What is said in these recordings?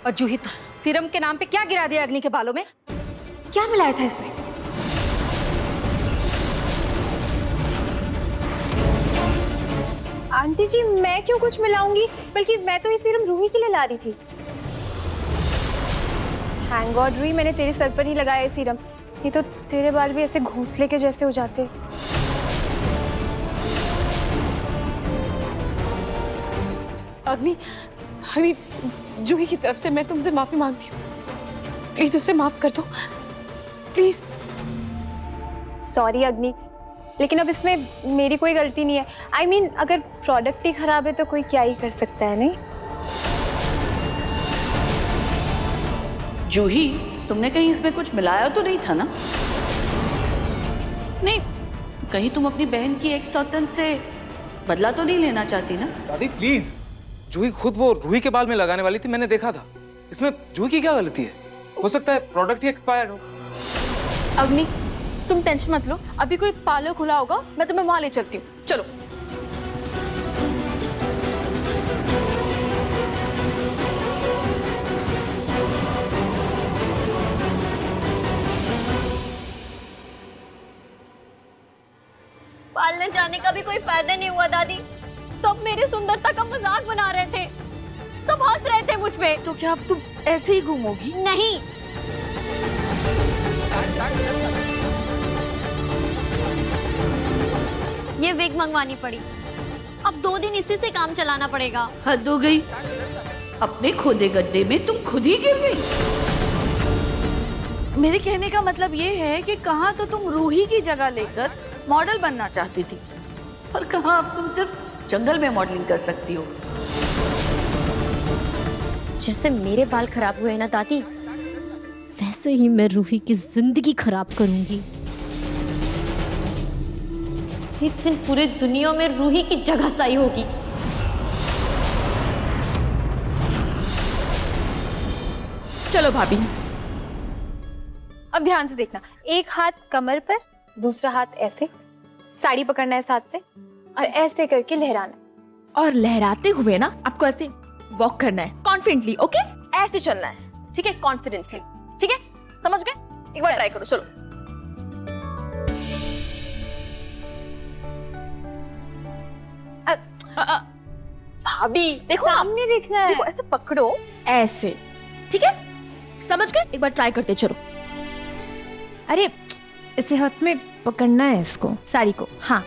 और जूही तो सीरम के नाम पे क्या गिरा दिया अग्नि के बालों में? क्या मिलाया था इसमें? आंटी जी, मैं क्यों कुछ मिलाऊंगी, बल्कि मैं तो ये सीरम रूही के लिए ला रही थी। थैंक गॉड रूही, मैंने तेरे सर पर ही लगाया ये सीरम, नहीं तो तेरे बाल भी ऐसे घोंसले के जैसे हो जाते। अग्नि, अग्नि, जूही की तरफ से मैं तुमसे माफी मांगती हूँ। प्लीज उसे माफ कर दो, प्लीज। सॉरी अग्नि, लेकिन अब इसमें मेरी कोई गलती नहीं है। I mean, अगर प्रोडक्ट ही खराब है तो कोई क्या ही कर सकता है, नहीं? जूही, तुमने कहीं इसमें कुछ मिलाया तो नहीं था ना? नहीं, कहीं तुम अपनी बहन की एक सौतन से बदला तो नहीं लेना चाहती ना? दादी प्लीज, जूही खुद वो रूही के बाल में लगाने वाली थी, मैंने देखा था। इसमें जूही की क्या गलती है? हो सकता है प्रोडक्ट ही एक्सपायर्ड हो। अग्नि, तुम टेंशन मत लो, अभी कोई पार्लर खुला होगा, मैं तुम्हें वहां ले चलती हूँ। चलो। पार्लर जाने का भी कोई फायदा नहीं हुआ दादी। सब मेरी सुंदरता का मजाक बना रहे थे, सब हंस रहे थे मुझ पे। तो क्या अब तुम ऐसे ही घूमोगी? नहीं, ये विग मंगवानी पड़ी। अब 2 दिन इसी से काम चलाना पड़ेगा। हद हो गई, अपने खोदे गड्ढे में तुम खुद ही गिर गई। मेरे कहने का मतलब ये है कि कहाँ तो तुम रूही की जगह लेकर मॉडल बनना चाहती थी, और कहाँ अब तुम सिर्फ जंगल में मॉडलिंग कर सकती हो। जैसे मेरे बाल खराब हुए ना दादी, वैसे ही मैं रूही की जिंदगी खराब करूंगी। एक दिन पूरी दुनिया में रूही की जगह सही होगी। चलो भाभी। अब ध्यान से देखना, एक हाथ कमर पर, दूसरा हाथ ऐसे, साड़ी पकड़ना है साथ से, और ऐसे करके लहराना है। और लहराते हुए ना आपको ऐसे वॉक करना है, कॉन्फिडेंटली। ओके, ऐसे चलना है, ठीक है? कॉन्फिडेंटली, ठीक है? समझ गए? एक बार ट्राई करो, चलो। भाभी देखो ना, सामने देखना है। देखो ऐसे पकड़ो, ऐसे, ठीक है? समझ गए? एक बार ट्राई करते, चलो। अरे इसे हाथ में पकड़ना है, इसको, साड़ी को। हाँ,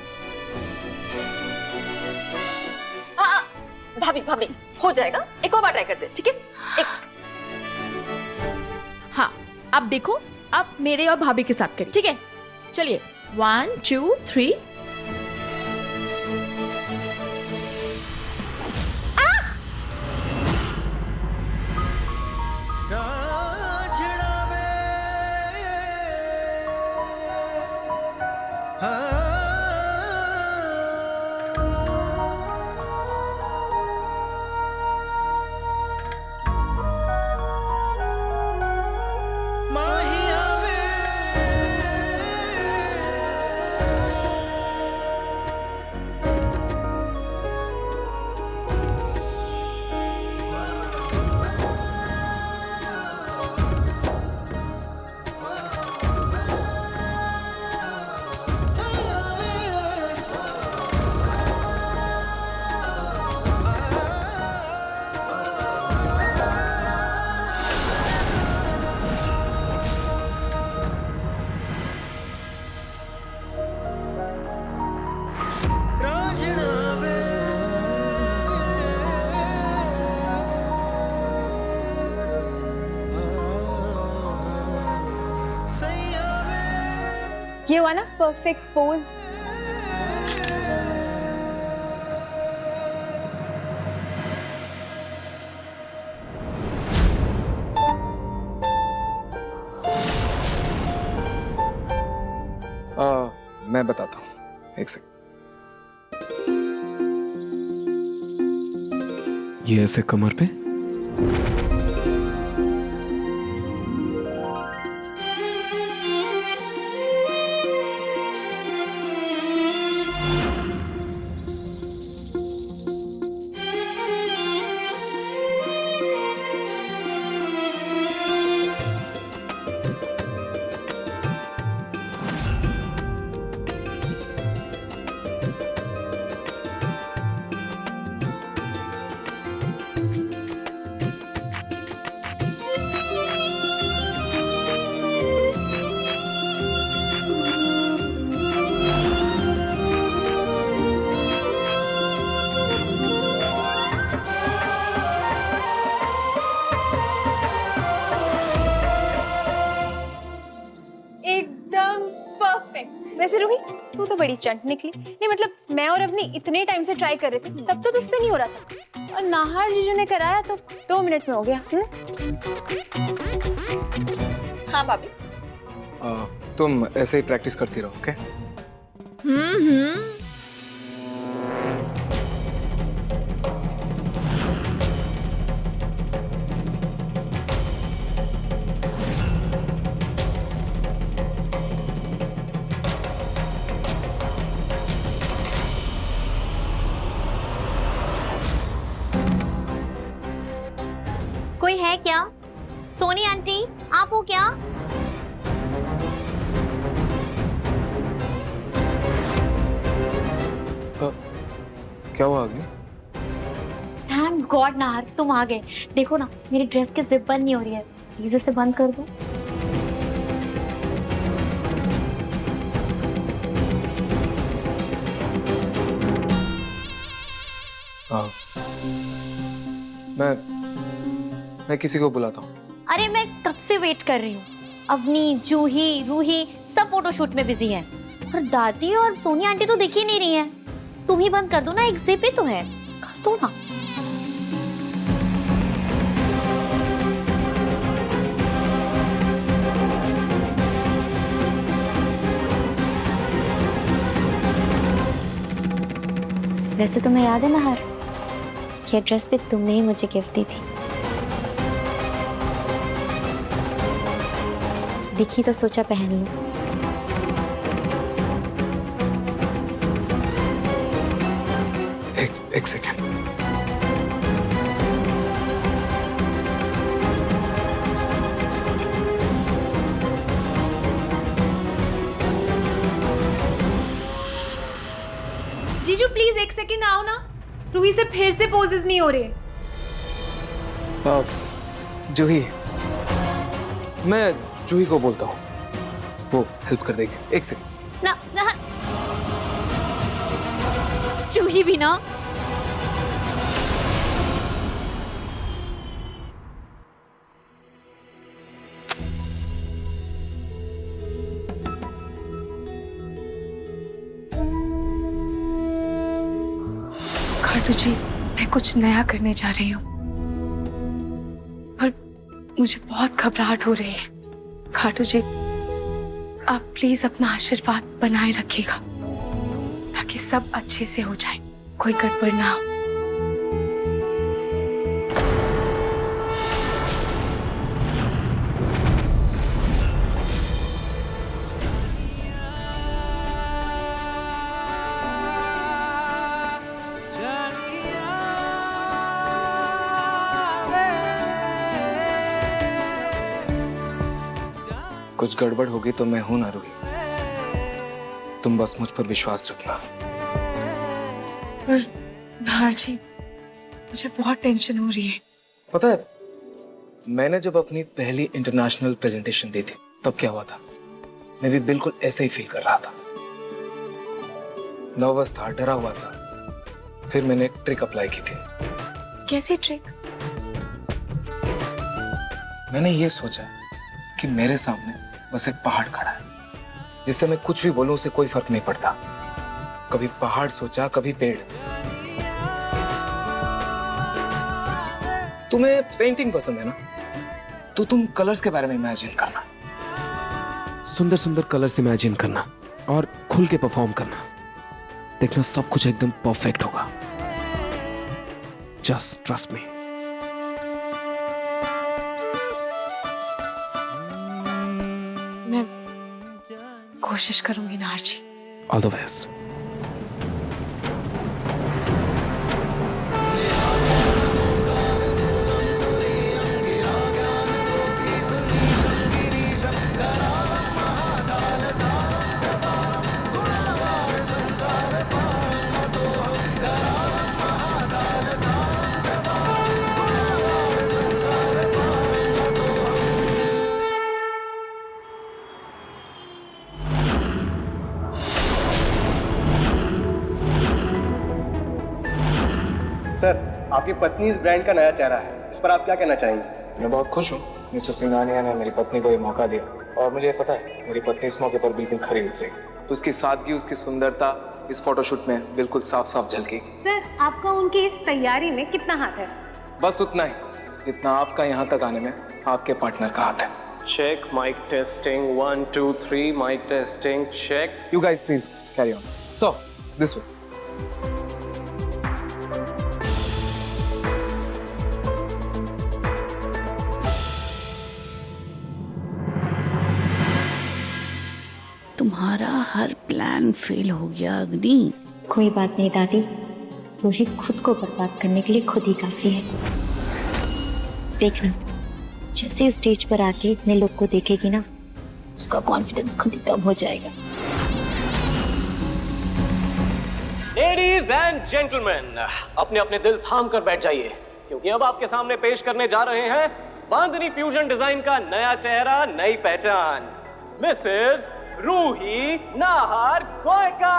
भाभी भाभी हो जाएगा, एक और बार ट्राई करते, ठीक है? एक, हाँ, आप देखो, आप मेरे और भाभी के साथ करिए, ठीक है? चलिए, 1 2 3। ये हुआ ना परफेक्ट पोज। मैं बताता हूँ, एक सेकंड। ये ऐसे कमर पे, परफेक्ट। वैसे रूही तू तो बड़ी चंट निकली। नहीं मतलब मैं और अपनी इतने टाइम से ट्राई कर रहे थे, तब तो तुझसे नहीं हो रहा था, और नाहर जीजू ने कराया तो 2 मिनट में हो गया। हाँ भाभी। तुम ऐसे ही प्रैक्टिस करती रहो, ओके? कोई है क्या? सोनी आंटी, आप हो क्या? क्या हुआ अग्नि? थैंक गॉड नाहर तुम आ गए। देखो ना मेरी ड्रेस की जिप बंद नहीं हो रही है, प्लीज इसे बंद कर दो। हाँ, मैं किसी को बुलाता हूँ। अरे मैं कब से वेट कर रही हूँ। अवनी, जूही, रूही सब फोटोशूट में बिजी हैं और दादी और सोनी आंटी तो दिख ही नहीं रही हैं। तुम ही बंद कर दो ना, एक जिप ही तो है, कर दो ना। वैसे तुम्हें याद है नाहर, ये ड्रेस भी तुमने ही मुझे गिफ्ट दी थी। दिखी तो सोचा पहन लूं। एक सेकेंड। जीजू प्लीज 1 सेकंड आओ ना, रूही से फिर से पोजेस नहीं हो रहे। जूही, मैं जूही को बोलता हूँ, वो हेल्प कर देगी। 1 सेकेंड। ना ना जूही भी ना। खाटू जी, मैं कुछ नया करने जा रही हूँ और मुझे बहुत घबराहट हो रही है। खाटू जी, आप प्लीज अपना आशीर्वाद बनाए रखिएगा ताकि सब अच्छे से हो जाए, कोई गड़बड़ ना हो। कुछ गड़बड़ होगी तो मैं हूं ना रूही, तुम बस मुझ पर विश्वास रखना। पर नाहर जी, मुझे बहुत टेंशन हो रही है। पता है, मैंने जब अपनी पहली इंटरनेशनल प्रेजेंटेशन दी थी तब क्या हुआ था? मैं भी बिल्कुल ऐसे ही फील कर रहा था, नर्वस था, डरा हुआ था। फिर मैंने एक ट्रिक अप्लाई की थी। कैसी ट्रिक? मैंने ये सोचा कि मेरे सामने बस एक पहाड़ खड़ा है, जिससे मैं कुछ भी बोलूं उसे कोई फर्क नहीं पड़ता। कभी पहाड़ सोचा, कभी पेड़। तुम्हें पेंटिंग पसंद है ना, तो तुम कलर्स के बारे में इमेजिन करना, सुंदर सुंदर कलर्स इमेजिन करना और खुल के परफॉर्म करना। देखना सब कुछ एकदम परफेक्ट होगा। Just trust me. मैं कोशिश करूंगी Nahar ji. All the best. Sir, आपकी पत्नी इस ब्रांड का नया चेहरा है, इस पर आप क्या कहना चाहेंगे? मैं बहुत खुश हूँ मिस्टर सिंघानिया ने मेरी पत्नी को ये मौका दिया। और मुझे पता है मेरी पत्नी इस मौके पर बिल्कुल खरी उतरेगी। उसकी सादगी, उसकी सुंदरता इस फोटोशूट में बिल्कुल साफ साफ झलकी। सर, आपका उनकी इस तैयारी में कितना हाथ है? बस उतना ही जितना आपका यहाँ तक आने में आपके पार्टनर का हाथ है। Check, mic testing, 1 2 3, mic testing, check. You guys please carry on. So, this way. तुम्हारा हर प्लान फेल हो गया अग्नि। कोई बात नहीं दादी, जोशी खुद को बर्बाद करने के लिए खुद ही काफी है। देखना, जैसे स्टेज पर आके इतने लोग को देखेगी ना, उसका कॉन्फिडेंस खुद ही कम हो जाएगा। Ladies and gentlemen, अपने अपने दिल थाम कर बैठ जाइए, क्योंकि अब आपके सामने पेश करने जा रहे हैं बांधनी फ्यूजन डिजाइन का नया चेहरा, नई पहचान, मिसेस रूही नाहर गोयका।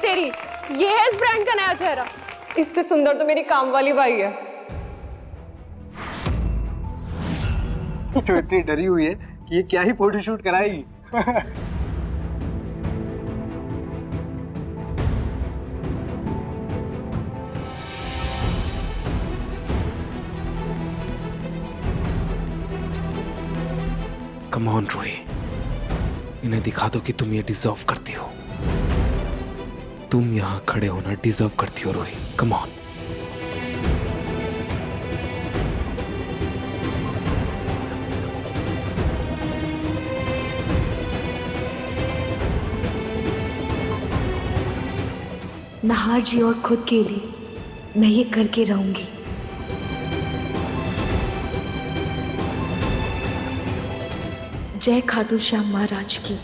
तेरी, ये है इस ब्रांड का नया चेहरा। इससे सुंदर तो मेरी काम वाली बाई है। तो इतनी डरी हुई है कि ये क्या ही फोटोशूट कराएगी। कम ऑन रूही, इन्हें दिखा दो कि तुम ये डिजर्व करती हो। तुम यहाँ खड़े होना डिजर्व करती हो रूही, कम ऑन। नाहर जी और खुद के लिए मैं ये करके रहूंगी। जय खाटू श्याम महाराज की।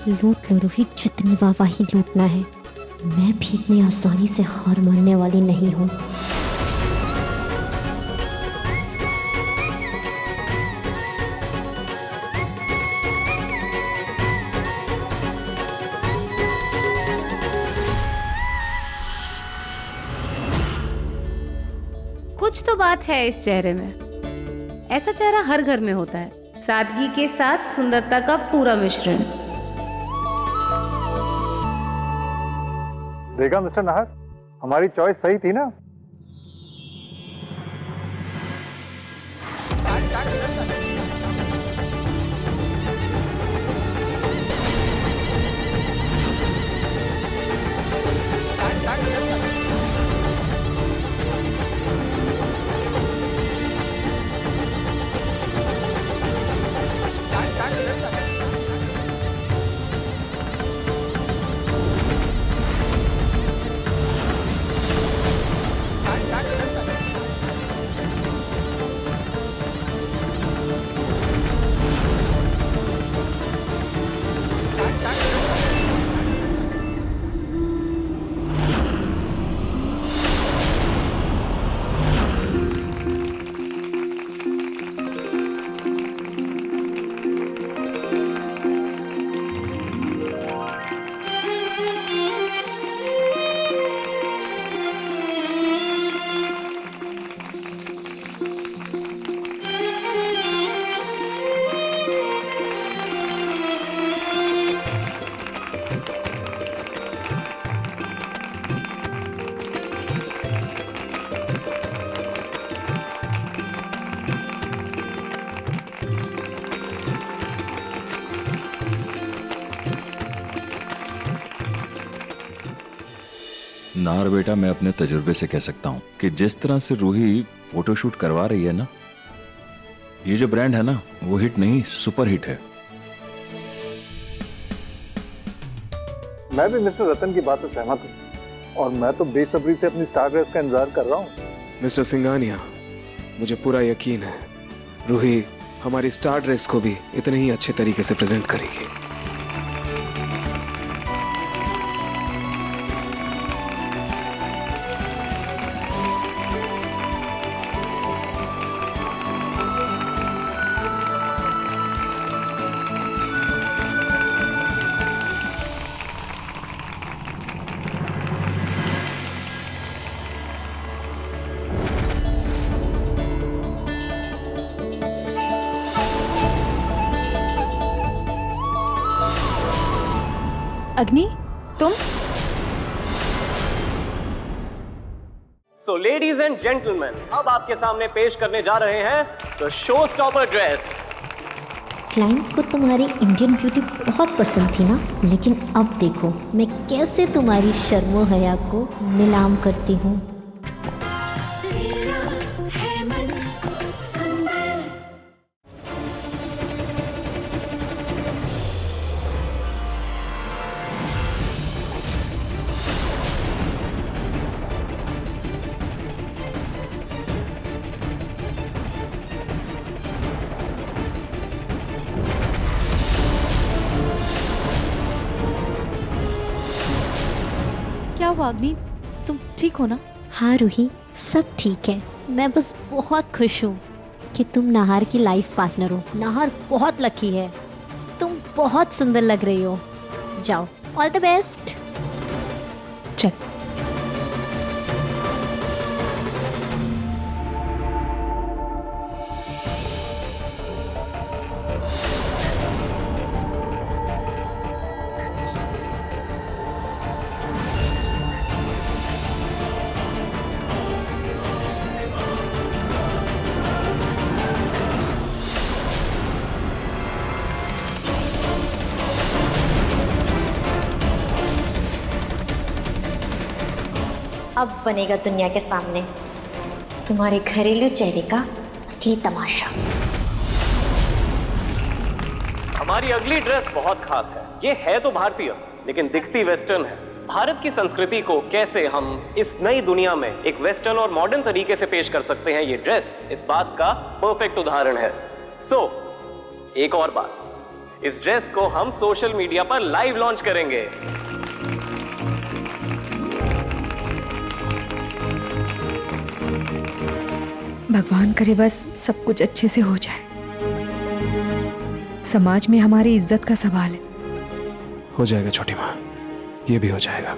लूट लो रूही, जितनी वाहवाही लूटना है। मैं भी इतनी आसानी से हार मानने वाली नहीं हूँ। कुछ तो बात है इस चेहरे में। ऐसा चेहरा हर घर में होता है, सादगी के साथ सुंदरता का पूरा मिश्रण। देखा मिस्टर नाहर, हमारी चॉइस सही थी ना। नार बेटा, मैं अपने तजुर्बे से कह सकता हूं कि जिस तरह से रूही फोटोशूट करवा रही है ना, ये जो ब्रांड है ना, वो हिट नहीं सुपर हिट है। मैं भी मिस्टर रतन की बात से सहमत हूँ और मैं तो बेसब्री से अपनी स्टार ड्रेस का इंतजार कर रहा हूँ। मिस्टर सिंघानिया, मुझे पूरा यकीन है रूही हमारी स्टार ड्रेस को भी इतने ही अच्छे तरीके से प्रेजेंट करेगी। अग्नि, तुम? सो लेडीज एंड जेंटलमैन, अब आपके सामने पेश करने जा रहे हैं the show stopper dress. Clients को तुम्हारी इंडियन ब्यूटी बहुत पसंद थी ना, लेकिन अब देखो मैं कैसे तुम्हारी शर्मो हया को नीलाम करती हूँ। क्या हुआ अग्नि, तुम ठीक हो ना? हाँ रूही, सब ठीक है। मैं बस बहुत खुश हूँ कि तुम नाहर की लाइफ पार्टनर हो। नाहर बहुत लकी है, तुम बहुत सुंदर लग रही हो। जाओ, ऑल द बेस्ट। चल। अब बनेगा दुनिया के सामने तुम्हारे घरेलू चेहरे का असली तमाशा। हमारी अगली ड्रेस बहुत खास है। ये है तो भारतीय, लेकिन दिखती वेस्टर्न है। भारत की संस्कृति को कैसे हम इस नई दुनिया में एक वेस्टर्न और मॉडर्न तरीके से पेश कर सकते हैं, ये ड्रेस इस बात का परफेक्ट उदाहरण है। एक और बात, इस ड्रेस को हम सोशल मीडिया पर लाइव लॉन्च करेंगे। भगवान करे बस सब कुछ अच्छे से हो जाए। समाज में हमारी इज्जत का सवाल है। हो जाएगा छोटी माँ, ये भी हो जाएगा।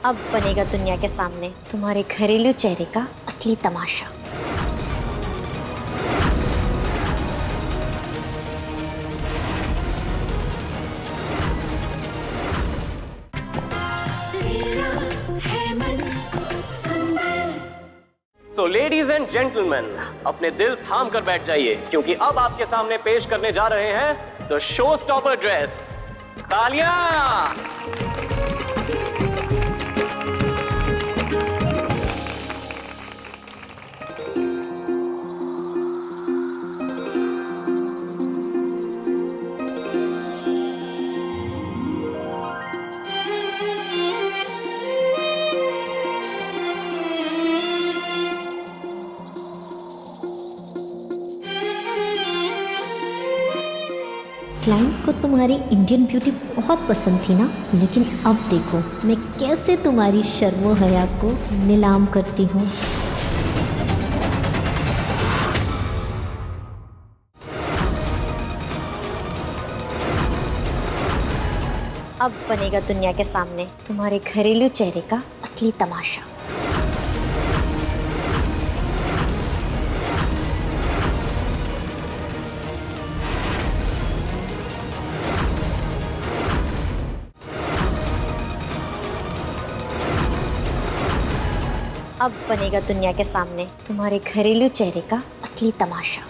अब बनेगा दुनिया के सामने तुम्हारे घरेलू चेहरे का असली तमाशा। सो लेडीज एंड जेंटलमैन, अपने दिल थाम कर बैठ जाइए, क्योंकि अब आपके सामने पेश करने जा रहे हैं द शो स्टॉपर ड्रेस। तालियां! क्लाइंट्स को तुम्हारी इंडियन ब्यूटी बहुत पसंद थी ना, लेकिन अब देखो मैं कैसे तुम्हारी शर्मो हया को नीलाम करती हूँ। अब बनेगा दुनिया के सामने तुम्हारे घरेलू चेहरे का असली तमाशा। अब बनेगा दुनिया के सामने तुम्हारे घरेलू चेहरे का असली तमाशा।